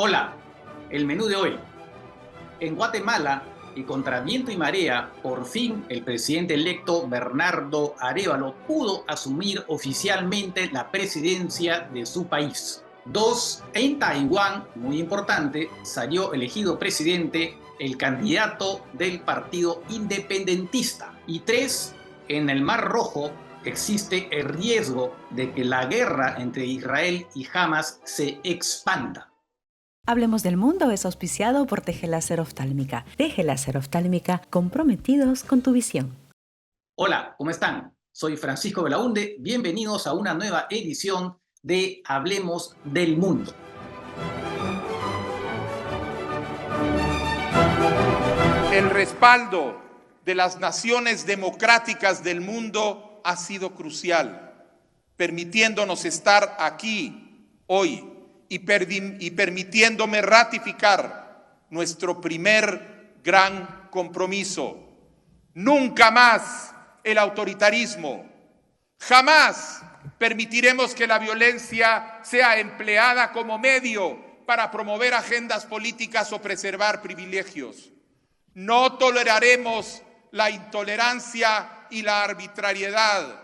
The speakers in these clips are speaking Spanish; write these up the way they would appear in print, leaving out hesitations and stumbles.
Hola, el menú de hoy. En Guatemala, y contra viento y marea, por fin el presidente electo Bernardo Arévalo pudo asumir oficialmente la presidencia de su país. 2. En Taiwán, muy importante, salió elegido presidente el candidato del partido independentista. Y 3. En el Mar Rojo existe el riesgo de que la guerra entre Israel y Hamas se expanda. Hablemos del Mundo es auspiciado por Teje Láser Oftálmica. Teje Láser Oftálmica, comprometidos con tu visión. Hola, ¿cómo están? Soy Francisco Belaunde. Bienvenidos a una nueva edición de Hablemos del Mundo. El respaldo de las naciones democráticas del mundo ha sido crucial, permitiéndonos estar aquí hoy y permitiéndome ratificar nuestro primer gran compromiso. Nunca más el autoritarismo. Jamás permitiremos que la violencia sea empleada como medio para promover agendas políticas o preservar privilegios. No toleraremos la intolerancia y la arbitrariedad.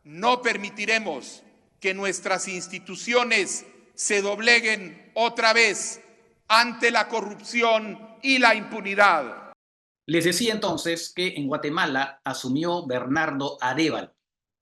No permitiremos que nuestras instituciones se dobleguen otra vez ante la corrupción y la impunidad. Les decía entonces que en Guatemala asumió Bernardo Arévalo.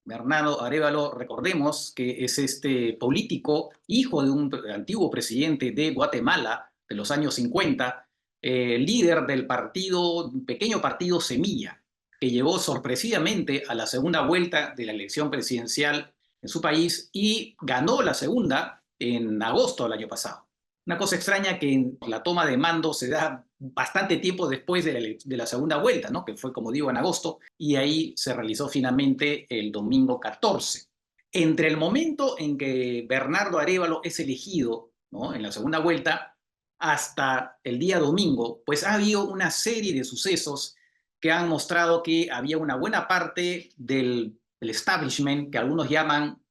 Bernardo Arévalo, recordemos que es este político, hijo de un antiguo presidente de Guatemala de los años 50, líder del partido, un pequeño partido Semilla, que llegó sorpresivamente a la segunda vuelta de la elección presidencial en su país y ganó la segunda en agosto del año pasado. Una cosa extraña que la toma de mando se da bastante tiempo después de la segunda vuelta, ¿no? Que fue, como digo, en agosto, y ahí se realizó finalmente el domingo 14. Entre el momento en que Bernardo Arévalo es elegido, ¿no?, en la segunda vuelta, hasta el día domingo, pues ha habido una serie de sucesos que han mostrado que había una buena parte del establishment, que algunos llaman,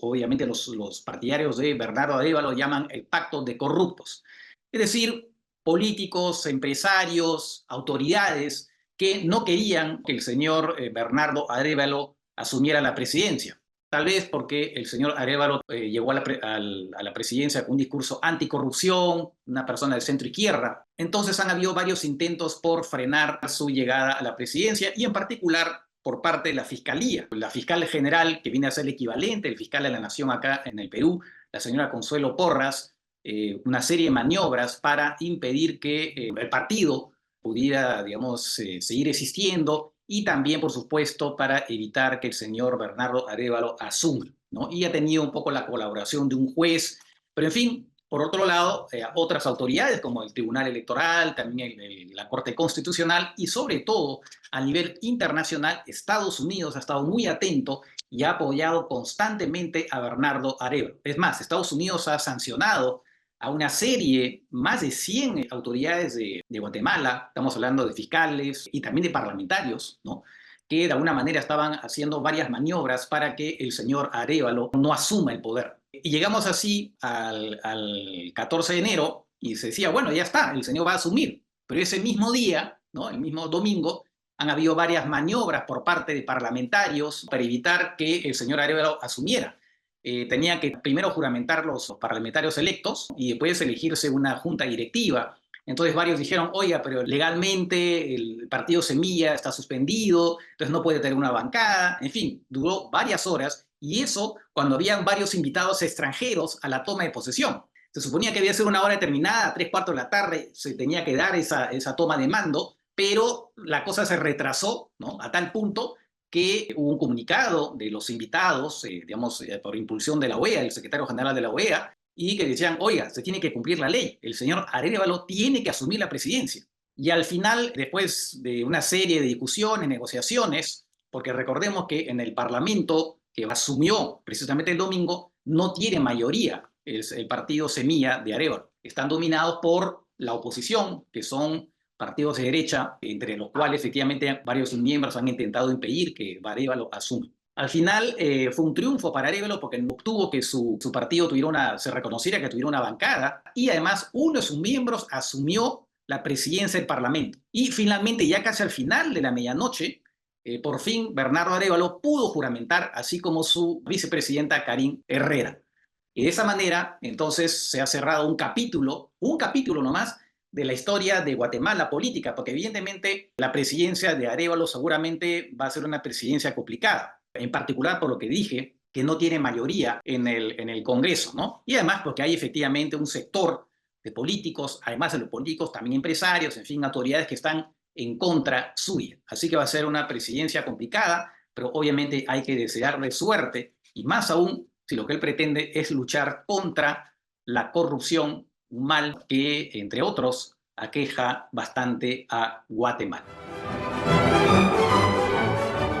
obviamente los partidarios de Bernardo Arévalo llaman el pacto de corruptos. Es decir, políticos, empresarios, autoridades que no querían que el señor Bernardo Arévalo asumiera la presidencia. Tal vez porque el señor Arévalo llegó a la presidencia con un discurso anticorrupción, una persona de centro izquierda. Entonces han habido varios intentos por frenar su llegada a la presidencia y en particular por parte de la Fiscalía. La fiscal general, que viene a ser el equivalente, el fiscal de la Nación acá en el Perú, la señora Consuelo Porras, una serie de maniobras para impedir que el partido pudiera, digamos, seguir existiendo y también, por supuesto, para evitar que el señor Bernardo Arévalo asuma, ¿no? Y ha tenido un poco la colaboración de un juez, pero en fin, por otro lado, otras autoridades como el Tribunal Electoral, también la Corte Constitucional y sobre todo a nivel internacional, Estados Unidos ha estado muy atento y ha apoyado constantemente a Bernardo Arévalo. Es más, Estados Unidos ha sancionado a una serie, más de 100 autoridades de Guatemala, estamos hablando de fiscales y también de parlamentarios, ¿no?, que de alguna manera estaban haciendo varias maniobras para que el señor Arévalo no asuma el poder. Y llegamos así al 14 de enero y se decía, bueno, ya está, el señor va a asumir. Pero ese mismo día, ¿no?, el mismo domingo, han habido varias maniobras por parte de parlamentarios para evitar que el señor Arévalo asumiera. Tenía que primero juramentar los parlamentarios electos y después elegirse una junta directiva. Entonces varios dijeron, oiga, pero legalmente el partido Semilla está suspendido, entonces no puede tener una bancada. En fin, duró varias horas y eso cuando habían varios invitados extranjeros a la toma de posesión. Se suponía que debía ser una hora determinada, 3:15 de la tarde, se tenía que dar esa toma de mando, pero la cosa se retrasó, ¿no?, a tal punto que hubo un comunicado de los invitados, digamos, por impulsión de la OEA, el secretario general de la OEA, y que decían, oiga, se tiene que cumplir la ley, el señor Arévalo tiene que asumir la presidencia. Y al final, después de una serie de discusiones, negociaciones, porque recordemos que en el Parlamento que asumió precisamente el domingo, no tiene mayoría el partido Semilla de Arévalo. Están dominados por la oposición, que son partidos de derecha, entre los cuales efectivamente varios miembros han intentado impedir que Arévalo asuma. Al final fue un triunfo para Arévalo porque obtuvo que su partido se reconociera que tuviera una bancada y además uno de sus miembros asumió la presidencia del Parlamento. Y finalmente, ya casi al final de la medianoche, por fin Bernardo Arévalo pudo juramentar, así como su vicepresidenta Karine Herrera. Y de esa manera, entonces, se ha cerrado un capítulo nomás, de la historia de Guatemala política, porque evidentemente la presidencia de Arévalo seguramente va a ser una presidencia complicada, en particular por lo que dije, que no tiene mayoría en el Congreso, ¿no? Y además porque hay efectivamente un sector de políticos, además de los políticos, también empresarios, en fin, autoridades que están en contra suya. Así que va a ser una presidencia complicada, pero obviamente hay que desearle suerte, y más aún si lo que él pretende es luchar contra la corrupción, un mal que, entre otros, aqueja bastante a Guatemala.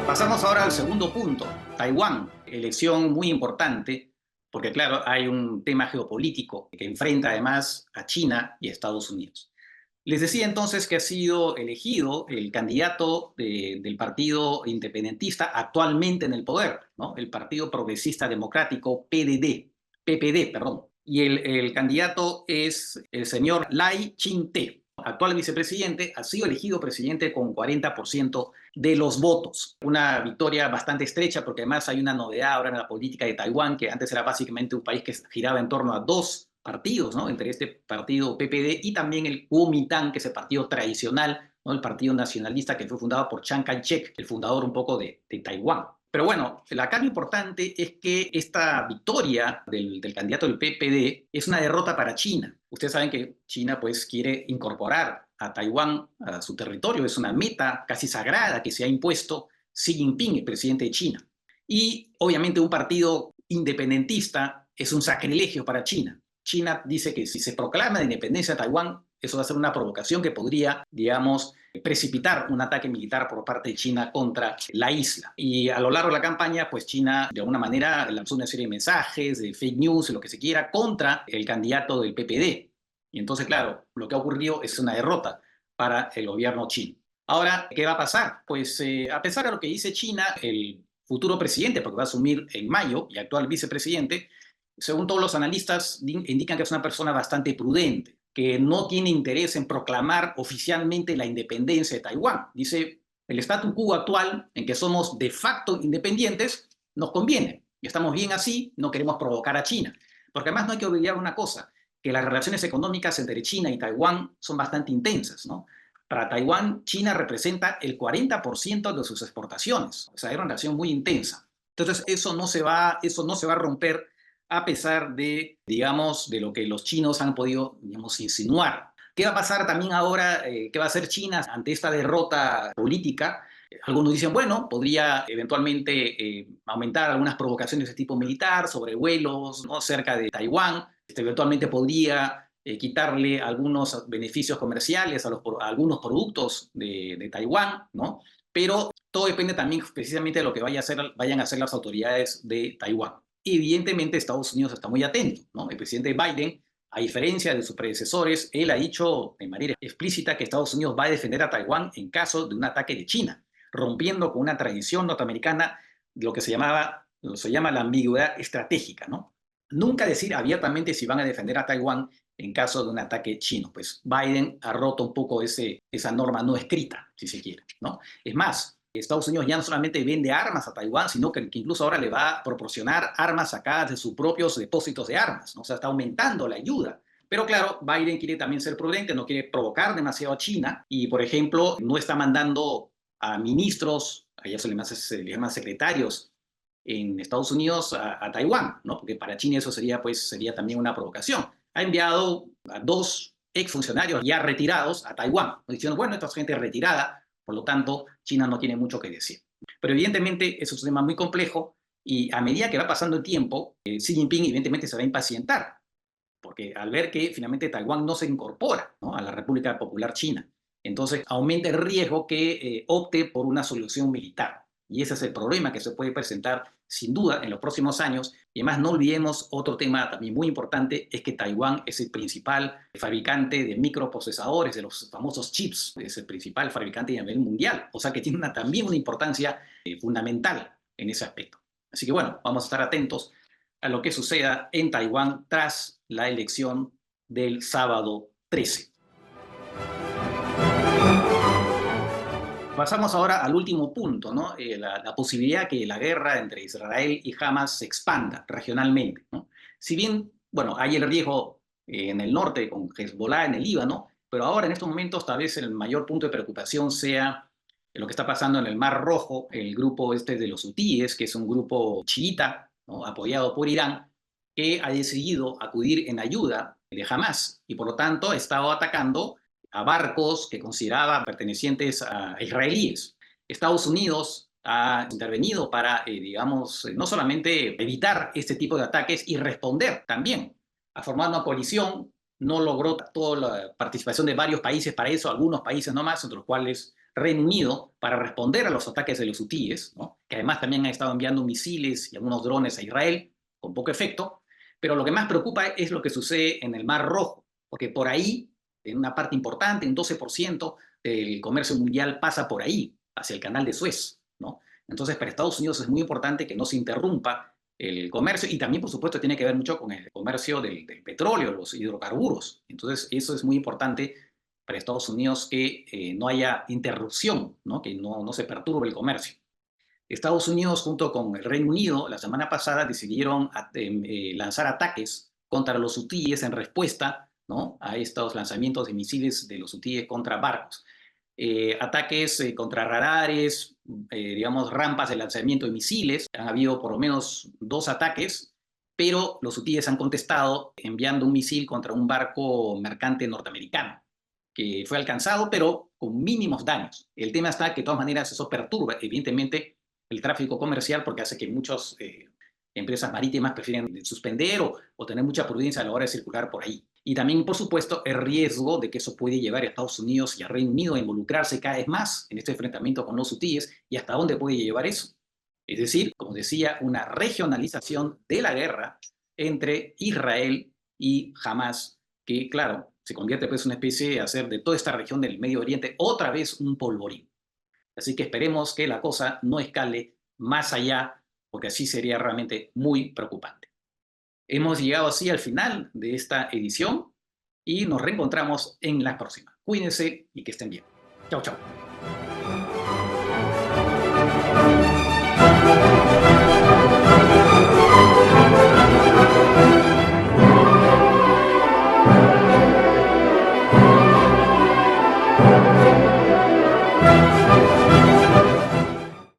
Pasamos ahora al segundo punto, Taiwán, elección muy importante, porque claro, hay un tema geopolítico que enfrenta además a China y a Estados Unidos. Les decía entonces que ha sido elegido el candidato del partido independentista actualmente en el poder, ¿no? El Partido Progresista Democrático PPD, perdón. Y el candidato es el señor Lai Ching-te, actual vicepresidente, ha sido elegido presidente con 40% de los votos. Una victoria bastante estrecha porque además hay una novedad ahora en la política de Taiwán, que antes era básicamente un país que giraba en torno a dos partidos, ¿no? Entre este partido PPD y también el Kuomintang, que es el partido tradicional, ¿no? El partido nacionalista que fue fundado por Chiang Kai-shek, el fundador un poco de Taiwán. Pero bueno, la carga importante es que esta victoria del candidato del PPD es una derrota para China. Ustedes saben que China pues quiere incorporar a Taiwán a su territorio, es una meta casi sagrada que se ha impuesto Xi Jinping, el presidente de China. Y obviamente un partido independentista es un sacrilegio para China. China dice que si se proclama la independencia de Taiwán, eso va a ser una provocación que podría, digamos, precipitar un ataque militar por parte de China contra la isla. Y a lo largo de la campaña, pues China de alguna manera lanzó una serie de mensajes, de fake news, lo que se quiera, contra el candidato del PPD. Y entonces, claro, lo que ha ocurrido es una derrota para el gobierno chino. Ahora, ¿qué va a pasar? Pues a pesar de lo que dice China, el futuro presidente, porque va a asumir en mayo, y actual vicepresidente, según todos los analistas, indican que es una persona bastante prudente, que no tiene interés en proclamar oficialmente la independencia de Taiwán. Dice, el statu quo actual, en que somos de facto independientes, nos conviene. Y estamos bien así, no queremos provocar a China. Porque además no hay que olvidar una cosa, que las relaciones económicas entre China y Taiwán son bastante intensas, ¿no? Para Taiwán, China representa el 40% de sus exportaciones. O sea, es una relación muy intensa. Entonces, eso no se va a romper a pesar de, digamos, de lo que los chinos han podido, digamos, insinuar. ¿Qué va a pasar también ahora? ¿Qué va a hacer China ante esta derrota política? Algunos dicen, bueno, podría eventualmente aumentar algunas provocaciones de tipo militar sobre vuelos, ¿no?, cerca de Taiwán. Eventualmente podría quitarle algunos beneficios comerciales a algunos productos de Taiwán, ¿no? Pero todo depende también precisamente de lo que vayan a hacer las autoridades de Taiwán. Evidentemente Estados Unidos está muy atento, ¿no? El presidente Biden, a diferencia de sus predecesores, él ha dicho de manera explícita que Estados Unidos va a defender a Taiwán en caso de un ataque de China, rompiendo con una tradición norteamericana, lo que se llama la ambigüedad estratégica, ¿no? Nunca decir abiertamente si van a defender a Taiwán en caso de un ataque chino. Pues Biden ha roto un poco esa norma no escrita, si se quiere, ¿no? Es más, Estados Unidos ya no solamente vende armas a Taiwán, sino que incluso ahora le va a proporcionar armas sacadas de sus propios depósitos de armas, ¿no? O sea, está aumentando la ayuda. Pero claro, Biden quiere también ser prudente, no quiere provocar demasiado a China y, por ejemplo, no está mandando a ministros, allá se le llama secretarios en Estados Unidos a Taiwán, ¿no? Porque para China eso sería también una provocación. Ha enviado a 2 exfuncionarios ya retirados a Taiwán, diciendo, bueno, esta es gente retirada, por lo tanto, China no tiene mucho que decir. Pero evidentemente eso es un tema muy complejo y a medida que va pasando el tiempo, Xi Jinping evidentemente se va a impacientar, porque al ver que finalmente Taiwán no se incorpora, ¿no?, a la República Popular China, entonces aumenta el riesgo que opte por una solución militar. Y ese es el problema que se puede presentar sin duda en los próximos años. Y además no olvidemos otro tema también muy importante, es que Taiwán es el principal fabricante de microprocesadores, de los famosos chips, es el principal fabricante a nivel mundial, o sea que tiene también una importancia fundamental en ese aspecto. Así que bueno, vamos a estar atentos a lo que suceda en Taiwán tras la elección del sábado 13. Pasamos ahora al último punto, ¿no? La posibilidad que la guerra entre Israel y Hamas se expanda regionalmente, ¿no? Si bien, bueno, hay el riesgo en el norte con Hezbollah en el Líbano, pero ahora en estos momentos tal vez el mayor punto de preocupación sea lo que está pasando en el Mar Rojo, el grupo este de los hutíes, que es un grupo chiita, ¿no?, apoyado por Irán, que ha decidido acudir en ayuda de Hamas y por lo tanto ha estado atacando a barcos que consideraba pertenecientes a israelíes. Estados Unidos ha intervenido para, digamos, no solamente evitar este tipo de ataques y responder también, a formar una coalición. No logró toda la participación de varios países para eso, algunos países nomás, entre los cuales Reino Unido, para responder a los ataques de los hutíes, ¿no?, que además también ha estado enviando misiles y algunos drones a Israel, con poco efecto. Pero lo que más preocupa es lo que sucede en el Mar Rojo, porque por ahí, en una parte importante, un 12% del comercio mundial pasa por ahí, hacia el canal de Suez, ¿no? Entonces, para Estados Unidos es muy importante que no se interrumpa el comercio y también, por supuesto, tiene que ver mucho con el comercio del petróleo, los hidrocarburos. Entonces, eso es muy importante para Estados Unidos, que no haya interrupción, ¿no?, que no se perturbe el comercio. Estados Unidos junto con el Reino Unido la semana pasada decidieron lanzar ataques contra los hutíes en respuesta, ¿no?, a estos lanzamientos de misiles de los hutíes contra barcos. Ataques contra radares, digamos, rampas de lanzamiento de misiles. Han habido por lo menos 2 ataques, pero los hutíes han contestado enviando un misil contra un barco mercante norteamericano, que fue alcanzado, pero con mínimos daños. El tema está que de todas maneras eso perturba, evidentemente, el tráfico comercial, porque hace que muchas empresas marítimas prefieren suspender o tener mucha prudencia a la hora de circular por ahí. Y también, por supuesto, el riesgo de que eso puede llevar a Estados Unidos y a Reino Unido a involucrarse cada vez más en este enfrentamiento con los hutíes, y hasta dónde puede llevar eso. Es decir, como decía, una regionalización de la guerra entre Israel y Hamas, que, claro, se convierte pues en una especie de hacer de toda esta región del Medio Oriente otra vez un polvorín. Así que esperemos que la cosa no escale más allá, porque así sería realmente muy preocupante. Hemos llegado así al final de esta edición y nos reencontramos en la próxima. Cuídense y que estén bien. Chao, chao.